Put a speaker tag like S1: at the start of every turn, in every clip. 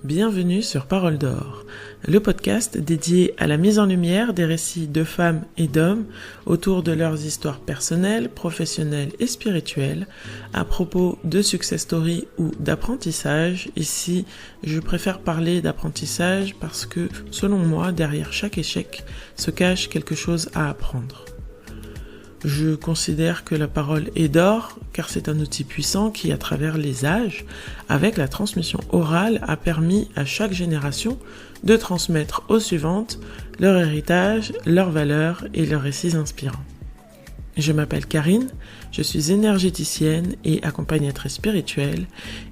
S1: Bienvenue sur Parole d'Or, le podcast dédié à la mise en lumière des récits de femmes et d'hommes autour de leurs histoires personnelles, professionnelles et spirituelles à propos de success stories ou d'apprentissage. Ici, je préfère parler d'apprentissage parce que, selon moi, derrière chaque échec se cache quelque chose à apprendre. Je considère que la parole est d'or, car c'est un outil puissant qui, à travers les âges, avec la transmission orale, a permis à chaque génération de transmettre aux suivantes leur héritage, leurs valeurs et leurs récits inspirants. Je m'appelle Karine, je suis énergéticienne et accompagnatrice spirituelle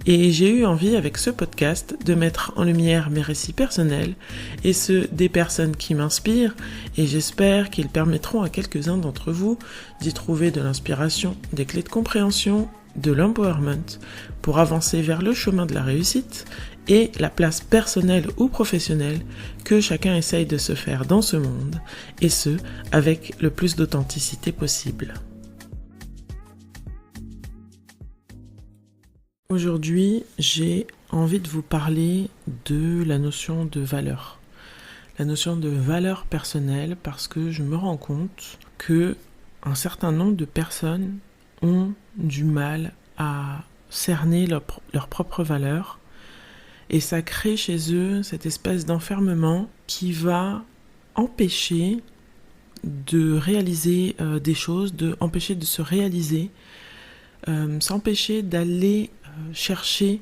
S1: et j'ai eu envie avec ce podcast de mettre en lumière mes récits personnels et ceux des personnes qui m'inspirent et j'espère qu'ils permettront à quelques-uns d'entre vous d'y trouver de l'inspiration, des clés de compréhension, de l'empowerment pour avancer vers le chemin de la réussite et la place personnelle ou professionnelle que chacun essaye de se faire dans ce monde, et ce, avec le plus d'authenticité possible. Aujourd'hui, j'ai envie de vous parler de la notion de valeur. La notion de valeur personnelle parce que je me rends compte que un certain nombre de personnes ont du mal à cerner leur propre valeur. Et ça crée chez eux cette espèce d'enfermement qui va empêcher de réaliser des choses, empêcher de se réaliser, s'empêcher d'aller chercher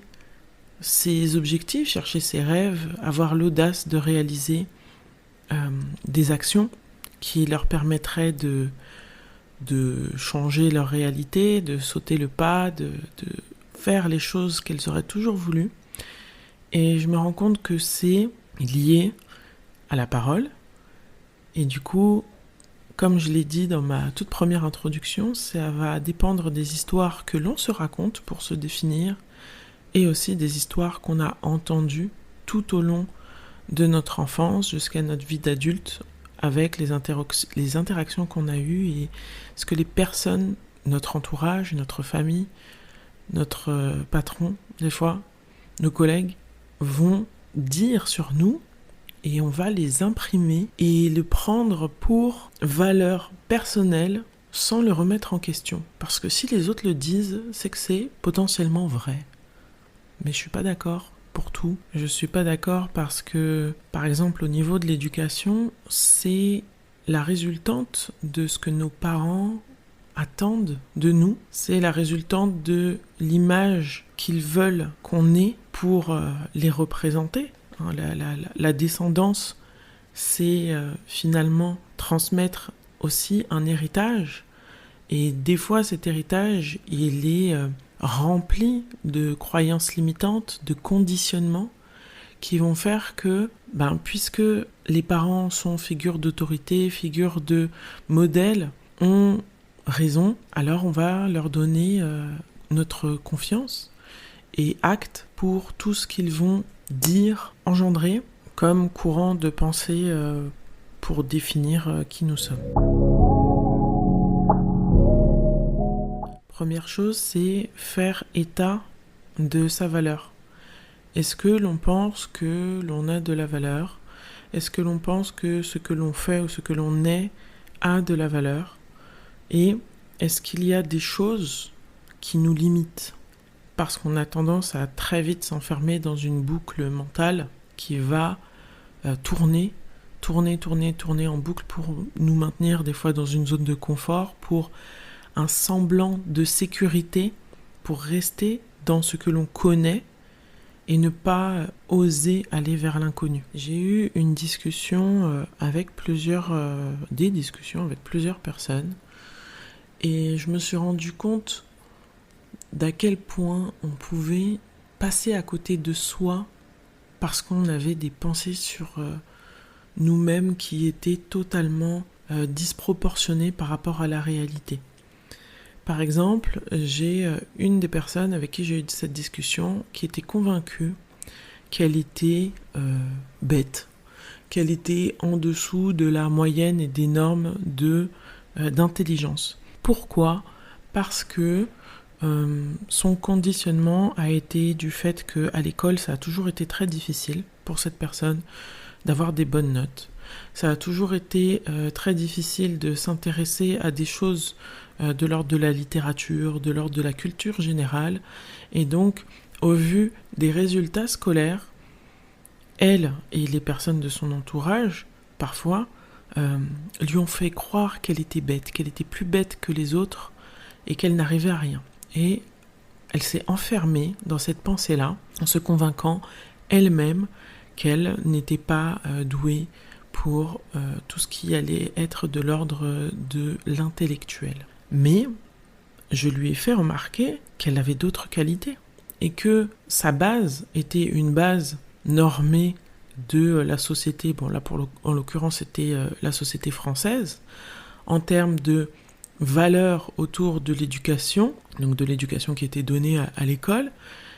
S1: ses objectifs, chercher ses rêves, avoir l'audace de réaliser des actions qui leur permettraient de changer leur réalité, de sauter le pas, de faire les choses qu'elles auraient toujours voulu. Et je me rends compte que c'est lié à la parole. Et du coup, comme je l'ai dit dans ma toute première introduction, ça va dépendre des histoires que l'on se raconte pour se définir et aussi des histoires qu'on a entendues tout au long de notre enfance jusqu'à notre vie d'adulte avec les interactions qu'on a eues et ce que les personnes, notre entourage, notre famille, notre patron, des fois, nos collègues, vont dire sur nous et on va les imprimer et le prendre pour valeur personnelle sans le remettre en question. Parce que si les autres le disent, c'est que c'est potentiellement vrai. Mais je suis pas d'accord pour tout. Je suis pas d'accord parce que, par exemple, au niveau de l'éducation, c'est la résultante de ce que nos parents attendent de nous. C'est la résultante de l'image qu'ils veulent qu'on ait pour les représenter. La descendance, c'est finalement transmettre aussi un héritage. Et des fois, cet héritage, il est rempli de croyances limitantes, de conditionnements qui vont faire que, puisque les parents sont figures d'autorité, figures de modèle, ont raison, alors on va leur donner notre confiance et acte pour tout ce qu'ils vont dire, engendrer comme courant de pensée pour définir qui nous sommes. Première chose, c'est faire état de sa valeur. Est-ce que l'on pense que l'on a de la valeur ? Est-ce que l'on pense que ce que l'on fait ou ce que l'on est a de la valeur ? Et est-ce qu'il y a des choses qui nous limitent ? Parce qu'on a tendance à très vite s'enfermer dans une boucle mentale qui va tourner en boucle pour nous maintenir des fois dans une zone de confort, pour un semblant de sécurité, pour rester dans ce que l'on connaît et ne pas oser aller vers l'inconnu. J'ai eu des discussions avec plusieurs personnes et je me suis rendu compte d'à quel point on pouvait passer à côté de soi parce qu'on avait des pensées sur nous-mêmes qui étaient totalement disproportionnées par rapport à la réalité. Par exemple, j'ai une des personnes avec qui j'ai eu cette discussion qui était convaincue qu'elle était bête, qu'elle était en dessous de la moyenne et des normes d'intelligence. Pourquoi ? Parce que son conditionnement a été du fait qu'à l'école, ça a toujours été très difficile pour cette personne d'avoir des bonnes notes. Ça a toujours été très difficile de s'intéresser à des choses de l'ordre de la littérature, de l'ordre de la culture générale. Et donc, au vu des résultats scolaires, elle et les personnes de son entourage, parfois, lui ont fait croire qu'elle était bête, qu'elle était plus bête que les autres et qu'elle n'arrivait à rien. Et elle s'est enfermée dans cette pensée-là, en se convainquant elle-même qu'elle n'était pas douée pour tout ce qui allait être de l'ordre de l'intellectuel. Mais je lui ai fait remarquer qu'elle avait d'autres qualités et que sa base était une base normée de la société, bon là en l'occurrence c'était la société française, en termes de valeurs autour de l'éducation, donc de l'éducation qui était donnée à l'école,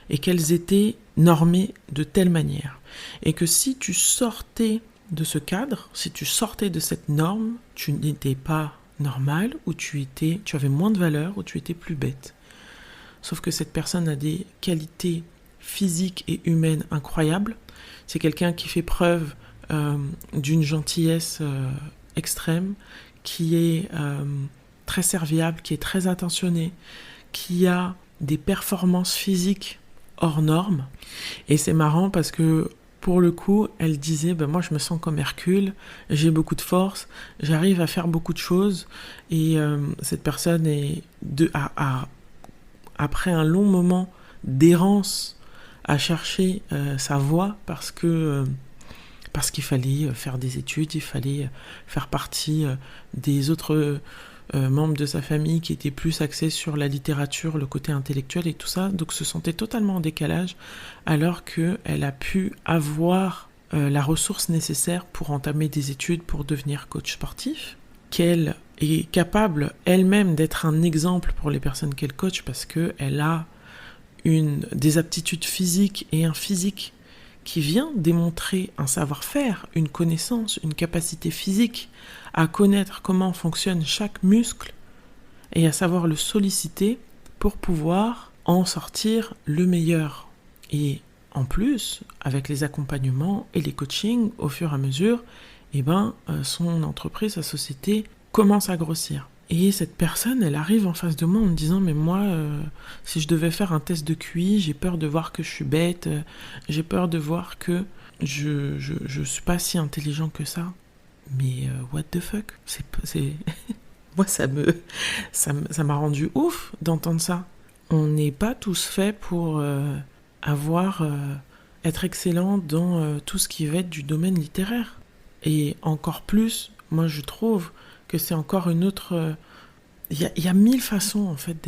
S1: et qu'elles étaient normées de telle manière. Et que si tu sortais de ce cadre, si tu sortais de cette norme, tu n'étais pas normal, ou tu avais moins de valeur, ou tu étais plus bête. Sauf que cette personne a des qualités physiques et humaines incroyables. C'est quelqu'un qui fait preuve d'une gentillesse extrême, qui est très serviable, qui est très attentionné, qui a des performances physiques hors normes. Et c'est marrant parce que pour le coup, elle disait moi je me sens comme Hercule, j'ai beaucoup de force, j'arrive à faire beaucoup de choses. Et cette personne après un long moment d'errance à chercher sa voie parce qu'il fallait faire des études, il fallait faire partie des autres membres de sa famille qui étaient plus axés sur la littérature, le côté intellectuel et tout ça, donc se sentait totalement en décalage, alors qu'elle a pu avoir la ressource nécessaire pour entamer des études pour devenir coach sportif, qu'elle est capable elle-même d'être un exemple pour les personnes qu'elle coach parce qu'elle a des aptitudes physiques et un physique qui vient démontrer un savoir-faire, une connaissance, une capacité physique à connaître comment fonctionne chaque muscle et à savoir le solliciter pour pouvoir en sortir le meilleur. Et en plus, avec les accompagnements et les coachings, au fur et à mesure, son entreprise, sa société commence à grossir. Et cette personne, elle arrive en face de moi en me disant mais moi, si je devais faire un test de QI, j'ai peur de voir que je suis bête, j'ai peur de voir que je suis pas si intelligent que ça. Mais what the fuck, c'est... Moi ça m'a rendu ouf d'entendre ça. On n'est pas tous faits pour être excellent dans tout ce qui va être du domaine littéraire. Et encore plus, moi je trouve que c'est encore une autre... Il y a 1000 façons en fait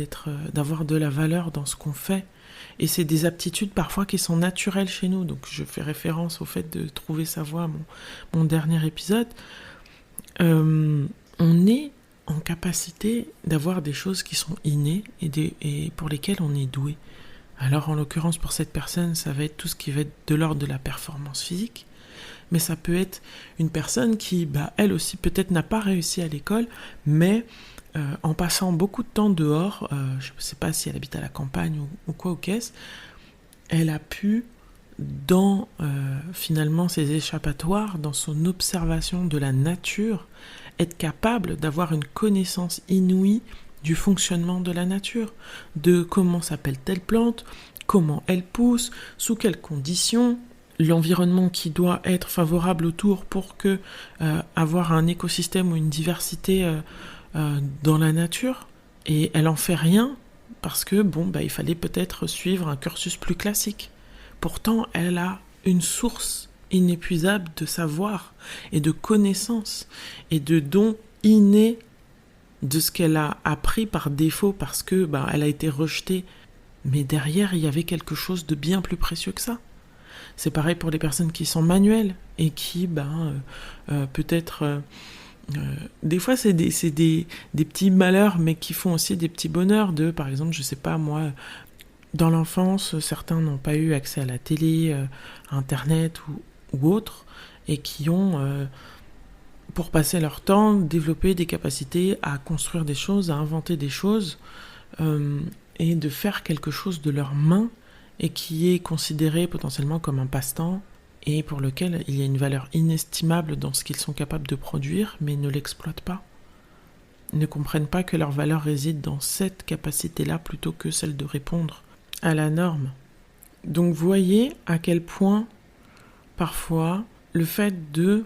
S1: d'avoir de la valeur dans ce qu'on fait. Et c'est des aptitudes parfois qui sont naturelles chez nous. Donc je fais référence au fait de trouver sa voie, mon dernier épisode. On est en capacité d'avoir des choses qui sont innées et pour lesquelles on est doué. Alors en l'occurrence pour cette personne, ça va être tout ce qui va être de l'ordre de la performance physique. Mais ça peut être une personne qui, elle aussi, peut-être n'a pas réussi à l'école, mais en passant beaucoup de temps dehors, je ne sais pas si elle habite à la campagne ou quoi ou qu'est-ce, elle a pu, dans finalement ses échappatoires, dans son observation de la nature, être capable d'avoir une connaissance inouïe du fonctionnement de la nature, de comment s'appelle telle plante, comment elle pousse, sous quelles conditions, l'environnement qui doit être favorable autour pour que avoir un écosystème ou une diversité dans la nature. Et elle en fait rien parce que il fallait peut-être suivre un cursus plus classique. Pourtant, elle a une source inépuisable de savoir et de connaissances et de dons innés de ce qu'elle a appris par défaut parce que elle a été rejetée. Mais derrière, il y avait quelque chose de bien plus précieux que ça. C'est pareil pour les personnes qui sont manuelles et qui, peut-être... des fois, c'est des petits malheurs, mais qui font aussi des petits bonheurs de, par exemple, je sais pas, moi, dans l'enfance, certains n'ont pas eu accès à la télé, à Internet ou autre, et qui ont, pour passer leur temps, développé des capacités à construire des choses, à inventer des choses, et de faire quelque chose de leurs mains et qui est considéré potentiellement comme un passe-temps et pour lequel il y a une valeur inestimable dans ce qu'ils sont capables de produire, mais ne l'exploitent pas. Ils ne comprennent pas que leur valeur réside dans cette capacité-là plutôt que celle de répondre à la norme. Donc voyez à quel point, parfois, le fait de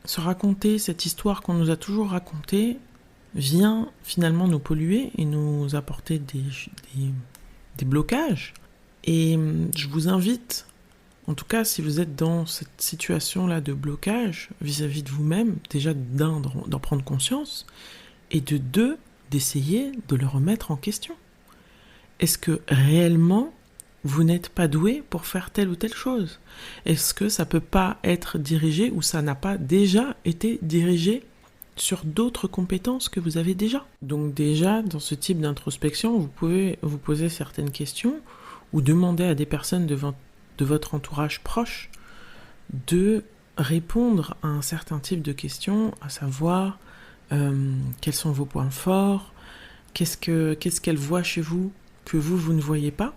S1: se raconter cette histoire qu'on nous a toujours racontée vient finalement nous polluer et nous apporter des blocages. Et je vous invite, en tout cas si vous êtes dans cette situation-là de blocage vis-à-vis de vous-même, déjà d'en prendre conscience, et de deux, d'essayer de le remettre en question. Est-ce que réellement vous n'êtes pas doué pour faire telle ou telle chose? Est-ce que ça peut pas être dirigé ou ça n'a pas déjà été dirigé sur d'autres compétences que vous avez déjà? Donc déjà, dans ce type d'introspection, vous pouvez vous poser certaines questions ou demander à des personnes de votre entourage proche de répondre à un certain type de questions, à savoir quels sont vos points forts, qu'est-ce qu'elle voit chez vous que vous ne voyez pas,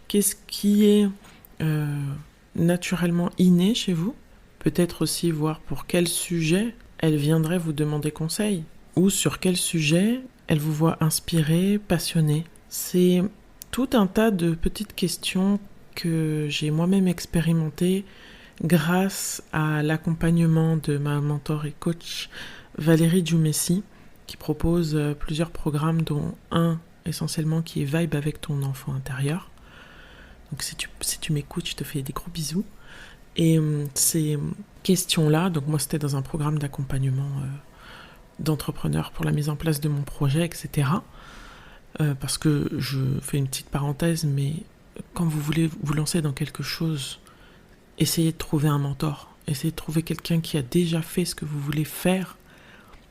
S1: qu'est-ce qui est naturellement inné chez vous, peut-être aussi voir pour quel sujet elle viendrait vous demander conseil, ou sur quel sujet elle vous voit inspiré, passionné. C'est tout un tas de petites questions que j'ai moi-même expérimentées grâce à l'accompagnement de ma mentor et coach Valérie Djoumessi, qui propose plusieurs programmes, dont un essentiellement qui est Vibe avec ton enfant intérieur. Donc si tu m'écoutes, je te fais des gros bisous. Et ces questions-là, donc moi c'était dans un programme d'accompagnement d'entrepreneurs pour la mise en place de mon projet, etc. Parce que je fais une petite parenthèse, mais quand vous voulez vous lancer dans quelque chose, essayez de trouver un mentor, essayez de trouver quelqu'un qui a déjà fait ce que vous voulez faire,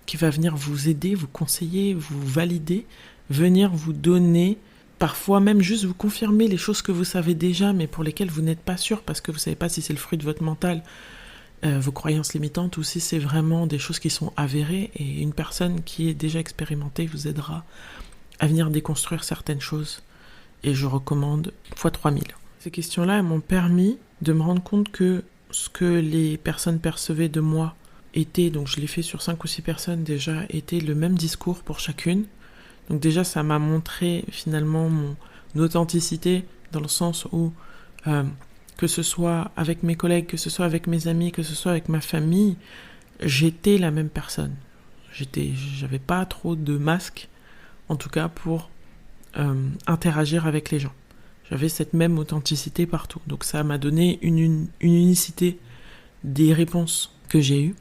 S1: qui va venir vous aider, vous conseiller, vous valider, venir vous donner, parfois même juste vous confirmer les choses que vous savez déjà, mais pour lesquelles vous n'êtes pas sûr, parce que vous ne savez pas si c'est le fruit de votre mental, vos croyances limitantes, ou si c'est vraiment des choses qui sont avérées, et une personne qui est déjà expérimentée vous aidera à venir déconstruire certaines choses. Et je recommande x 3000. Ces questions-là, elles m'ont permis de me rendre compte que ce que les personnes percevaient de moi était, donc je l'ai fait sur 5 ou 6 personnes déjà, était le même discours pour chacune. Donc déjà, ça m'a montré finalement mon authenticité, dans le sens où que ce soit avec mes collègues, que ce soit avec mes amis, que ce soit avec ma famille, j'étais la même personne. J'avais pas trop de masque, en tout cas pour interagir avec les gens. J'avais cette même authenticité partout. Donc ça m'a donné une unicité des réponses que j'ai eues.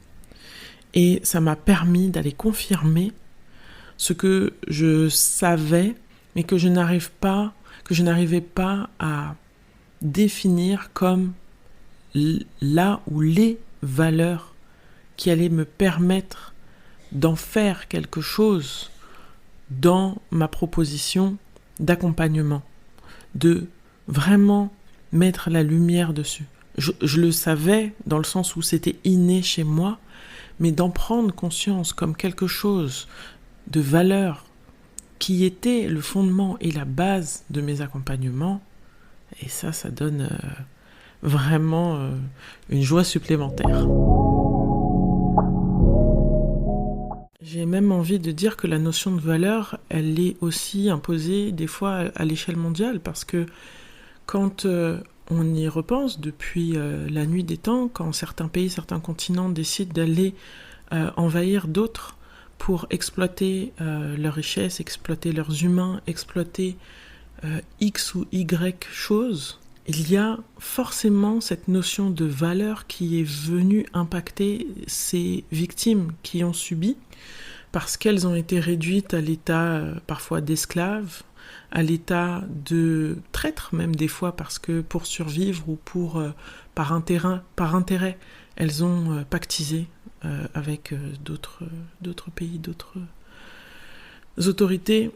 S1: Et ça m'a permis d'aller confirmer ce que je savais, mais que je n'arrivais pas à définir comme là ou les valeurs qui allaient me permettre d'en faire quelque chose dans ma proposition d'accompagnement, de vraiment mettre la lumière dessus. Je le savais dans le sens où c'était inné chez moi, mais d'en prendre conscience comme quelque chose de valeur qui était le fondement et la base de mes accompagnements, et ça donne vraiment une joie supplémentaire. J'ai même envie de dire que la notion de valeur, elle est aussi imposée des fois à l'échelle mondiale, parce que quand on y repense depuis la nuit des temps, quand certains pays, certains continents décident d'aller envahir d'autres pour exploiter leurs richesses, exploiter leurs humains, exploiter X ou Y choses, il y a forcément cette notion de valeur qui est venue impacter ces victimes qui ont subi, parce qu'elles ont été réduites à l'état parfois d'esclaves, à l'état de traîtres même des fois, parce que pour survivre ou par intérêt, elles ont pactisé avec d'autres pays, d'autres autorités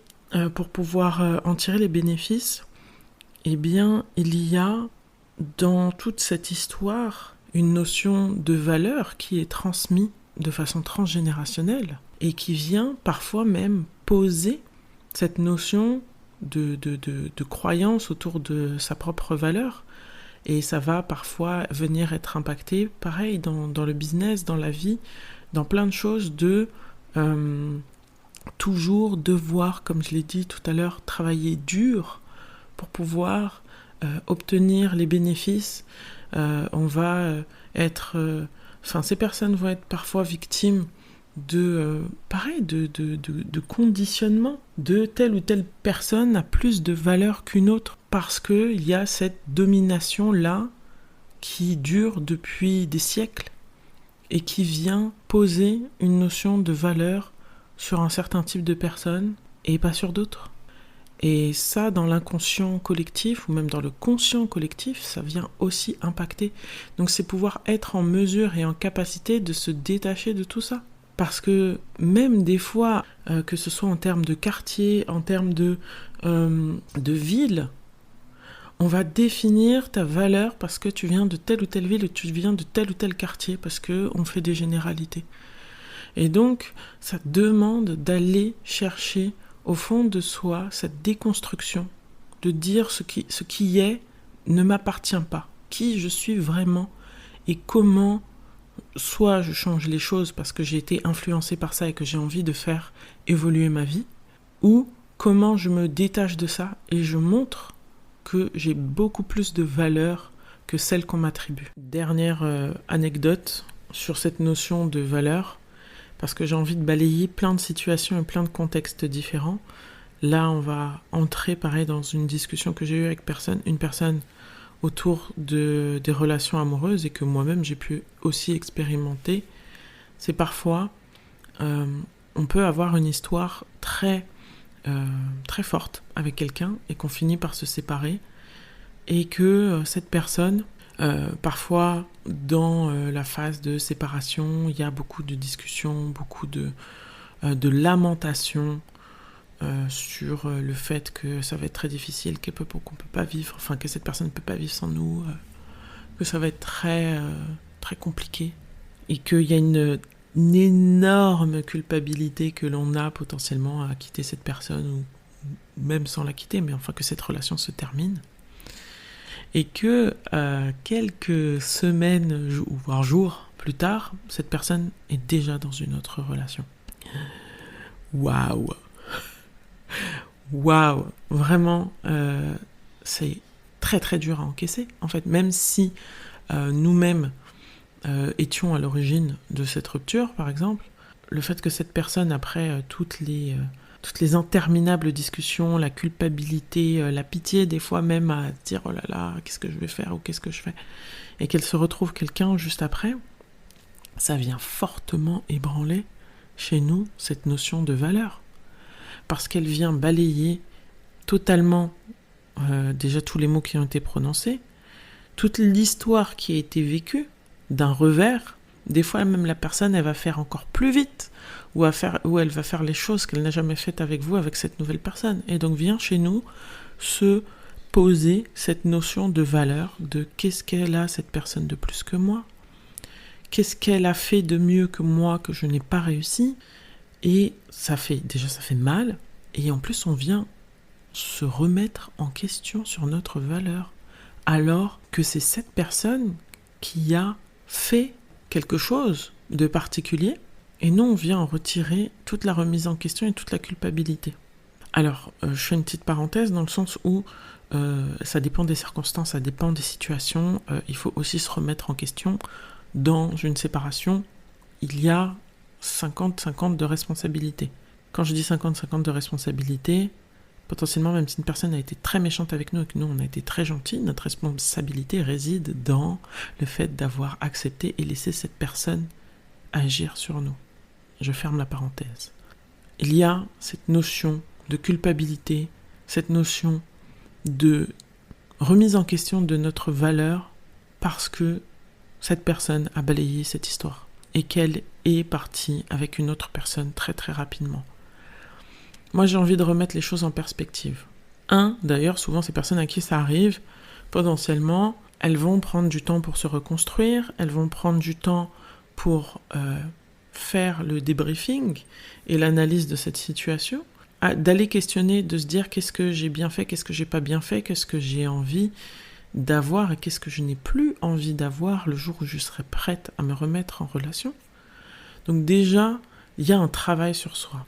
S1: pour pouvoir en tirer les bénéfices. Eh bien, il y a dans toute cette histoire une notion de valeur qui est transmise de façon transgénérationnelle et qui vient parfois même poser cette notion de croyances autour de sa propre valeur. Et ça va parfois venir être impacté, pareil, dans le business, dans la vie, dans plein de choses, toujours devoir, comme je l'ai dit tout à l'heure, travailler dur pour pouvoir obtenir les bénéfices. On va ces personnes vont être parfois victimes de conditionnement, de telle ou telle personne a plus de valeur qu'une autre parce qu'il y a cette domination-là qui dure depuis des siècles et qui vient poser une notion de valeur sur un certain type de personnes et pas sur d'autres. Et ça, dans l'inconscient collectif ou même dans le conscient collectif, ça vient aussi impacter. Donc c'est pouvoir être en mesure et en capacité de se détacher de tout ça. Parce que même des fois, que ce soit en termes de quartier, en termes de ville, on va définir ta valeur parce que tu viens de telle ou telle ville ou tu viens de tel ou tel quartier, parce qu'on fait des généralités. Et donc, ça demande d'aller chercher au fond de soi cette déconstruction, de dire ce qui est ne m'appartient pas, qui je suis vraiment et comment soit je change les choses parce que j'ai été influencé par ça et que j'ai envie de faire évoluer ma vie, ou comment je me détache de ça et je montre que j'ai beaucoup plus de valeur que celle qu'on m'attribue. Dernière anecdote sur cette notion de valeur, parce que j'ai envie de balayer plein de situations et plein de contextes différents. Là, on va entrer, pareil, dans une discussion que j'ai eue avec une personne autour des relations amoureuses et que moi-même j'ai pu aussi expérimenter. C'est parfois, on peut avoir une histoire très forte avec quelqu'un et qu'on finit par se séparer et que cette personne, parfois dans la phase de séparation, il y a beaucoup de discussions, beaucoup de lamentations sur le fait que ça va être très difficile, qu'on peut pas vivre, enfin que cette personne ne peut pas vivre sans nous, que ça va être très compliqué et qu'il y a une énorme culpabilité que l'on a potentiellement à quitter cette personne ou même sans la quitter, mais enfin que cette relation se termine. Et que quelques semaines ou voire jours plus tard, cette personne est déjà dans une autre relation. Waouh! Waouh! Vraiment, c'est très très dur à encaisser. En fait, même si nous-mêmes étions à l'origine de cette rupture, par exemple, le fait que cette personne, après toutes les interminables discussions, la culpabilité, la pitié, des fois même à dire « Oh là là, qu'est-ce que je vais faire ou qu'est-ce que je fais ?» et qu'elle se retrouve quelqu'un juste après, ça vient fortement ébranler chez nous cette notion de valeur. Parce qu'elle vient balayer totalement déjà tous les mots qui ont été prononcés, toute l'histoire qui a été vécue d'un revers. Des fois même la personne, elle va faire encore plus vite, ou elle va faire les choses qu'elle n'a jamais faites avec vous, avec cette nouvelle personne. Et donc vient chez nous se poser cette notion de valeur, de qu'est-ce qu'elle a cette personne de plus que moi, qu'est-ce qu'elle a fait de mieux que moi que je n'ai pas réussi. Et ça fait mal, et en plus on vient se remettre en question sur notre valeur, alors que c'est cette personne qui a fait quelque chose de particulier, et nous on vient en retirer toute la remise en question et toute la culpabilité. Alors, je fais une petite parenthèse dans le sens où ça dépend des circonstances, ça dépend des situations, il faut aussi se remettre en question. Dans une séparation, il y a 50-50 de responsabilité. Quand je dis 50-50 de responsabilité, potentiellement, même si une personne a été très méchante avec nous et que nous, on a été très gentils, notre responsabilité réside dans le fait d'avoir accepté et laissé cette personne agir sur nous. Je ferme la parenthèse. Il y a cette notion de culpabilité, cette notion de remise en question de notre valeur parce que cette personne a balayé cette histoire et qu'elle est partie avec une autre personne très très rapidement. Moi, j'ai envie de remettre les choses en perspective. D'ailleurs, souvent, ces personnes à qui ça arrive, potentiellement, elles vont prendre du temps pour se reconstruire, elles vont prendre du temps pour faire le débriefing et l'analyse de cette situation, d'aller questionner, de se dire qu'est-ce que j'ai bien fait, qu'est-ce que j'ai pas bien fait, qu'est-ce que j'ai envie d'avoir et qu'est-ce que je n'ai plus envie d'avoir le jour où je serai prête à me remettre en relation. Donc déjà, il y a un travail sur soi.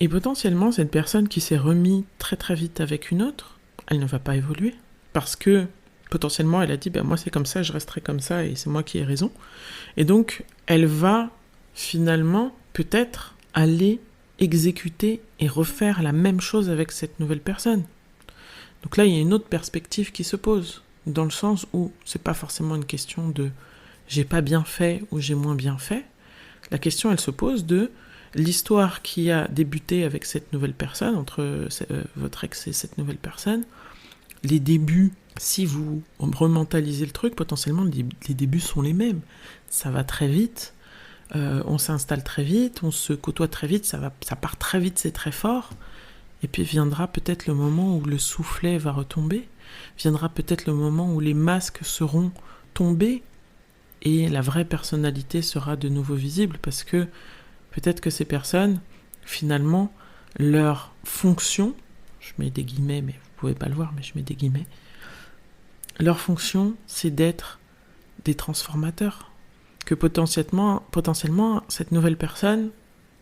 S1: Et potentiellement, cette personne qui s'est remise très très vite avec une autre, elle ne va pas évoluer. Parce que potentiellement, elle a dit, moi c'est comme ça, je resterai comme ça et c'est moi qui ai raison. Et donc, elle va finalement peut-être aller exécuter et refaire la même chose avec cette nouvelle personne. Donc là, il y a une autre perspective qui se pose, dans le sens où c'est pas forcément une question de j'ai pas bien fait ou j'ai moins bien fait. La question, elle se pose de l'histoire qui a débuté avec cette nouvelle personne, entre votre ex et cette nouvelle personne. Les débuts, si vous rementalisez le truc, potentiellement les débuts sont les mêmes. Ça va très vite, on s'installe très vite, on se côtoie très vite, ça part très vite, c'est très fort. Et puis viendra peut-être le moment où le soufflet va retomber, viendra peut-être le moment où les masques seront tombés et la vraie personnalité sera de nouveau visible, parce que peut-être que ces personnes, finalement, leur fonction, je mets des guillemets, mais vous pouvez pas le voir, mais je mets des guillemets, leur fonction, c'est d'être des transformateurs. Que potentiellement, cette nouvelle personne,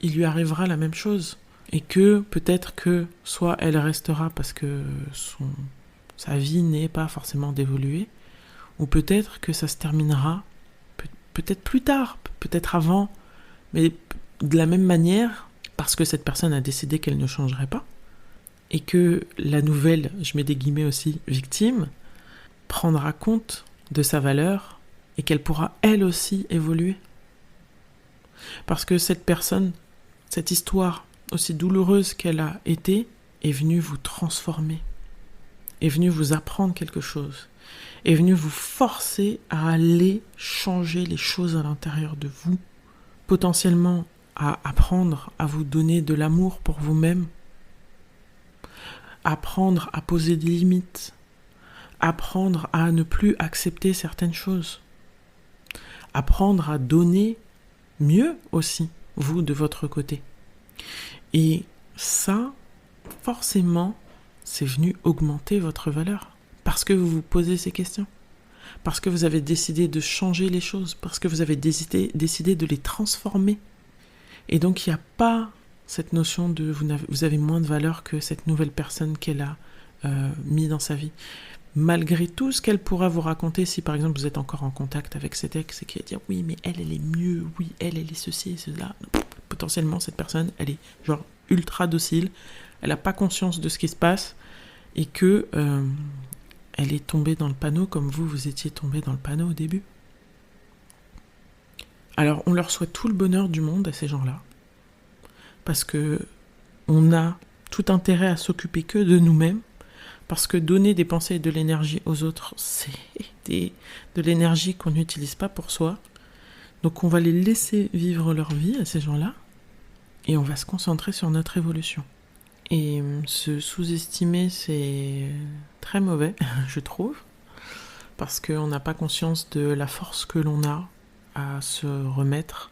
S1: il lui arrivera la même chose. Et que peut-être que soit elle restera parce que sa vie n'est pas forcément d'évoluer, ou peut-être que ça se terminera peut-être plus tard, peut-être avant, mais de la même manière, parce que cette personne a décidé qu'elle ne changerait pas, et que la nouvelle, je mets des guillemets aussi, victime, prendra compte de sa valeur, et qu'elle pourra elle aussi évoluer. Parce que cette personne, cette histoire, aussi douloureuse qu'elle a été, est venue vous transformer, est venue vous apprendre quelque chose, est venue vous forcer à aller changer les choses à l'intérieur de vous, potentiellement à apprendre à vous donner de l'amour pour vous-même, apprendre à poser des limites, apprendre à ne plus accepter certaines choses, apprendre à donner mieux aussi, vous de votre côté. Et ça, forcément, c'est venu augmenter votre valeur. Parce que vous vous posez ces questions. Parce que vous avez décidé de changer les choses. Parce que vous avez décidé de les transformer. Et donc, il n'y a pas cette notion de vous avez moins de valeur que cette nouvelle personne qu'elle a mis dans sa vie. Malgré tout ce qu'elle pourra vous raconter, si par exemple vous êtes encore en contact avec cet ex et qui va dire oui, mais elle est mieux, oui, elle est ceci et cela. Potentiellement, cette personne, elle est genre ultra docile, elle n'a pas conscience de ce qui se passe et que elle est tombée dans le panneau comme vous étiez tombé dans le panneau au début. Alors, on leur souhaite tout le bonheur du monde à ces gens-là, parce que on a tout intérêt à s'occuper que de nous-mêmes, parce que donner des pensées et de l'énergie aux autres, c'est de l'énergie qu'on n'utilise pas pour soi. Donc on va les laisser vivre leur vie à ces gens-là, et on va se concentrer sur notre évolution. Et se sous-estimer, c'est très mauvais, je trouve, parce qu'on n'a pas conscience de la force que l'on a à se remettre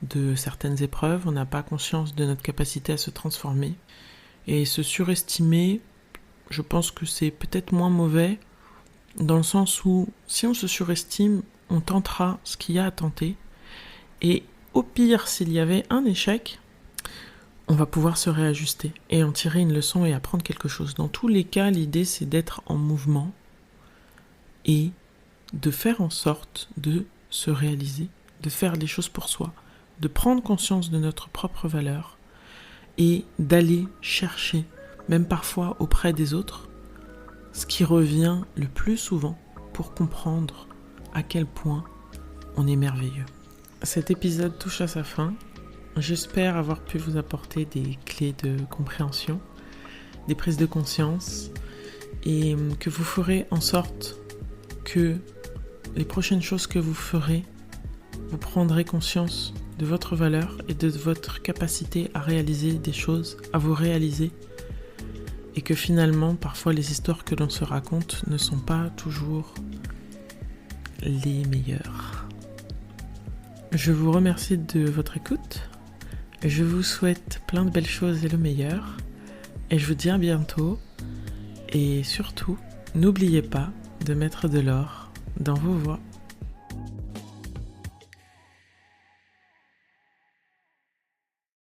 S1: de certaines épreuves, on n'a pas conscience de notre capacité à se transformer. Et se surestimer, je pense que c'est peut-être moins mauvais, dans le sens où si on se surestime, on tentera ce qu'il y a à tenter, et au pire, s'il y avait un échec, on va pouvoir se réajuster et en tirer une leçon et apprendre quelque chose. Dans tous les cas, l'idée, c'est d'être en mouvement et de faire en sorte de se réaliser, de faire les choses pour soi, de prendre conscience de notre propre valeur et d'aller chercher, même parfois auprès des autres, ce qui revient le plus souvent pour comprendre à quel point on est merveilleux. Cet épisode touche à sa fin. J'espère avoir pu vous apporter des clés de compréhension, des prises de conscience, et que vous ferez en sorte que les prochaines choses que vous ferez, vous prendrez conscience de votre valeur et de votre capacité à réaliser des choses, à vous réaliser, et que finalement, parfois, les histoires que l'on se raconte ne sont pas toujours les meilleures. Je vous remercie de votre écoute. Je vous souhaite plein de belles choses et le meilleur. Et je vous dis à bientôt. Et surtout, n'oubliez pas de mettre de l'or dans vos voix.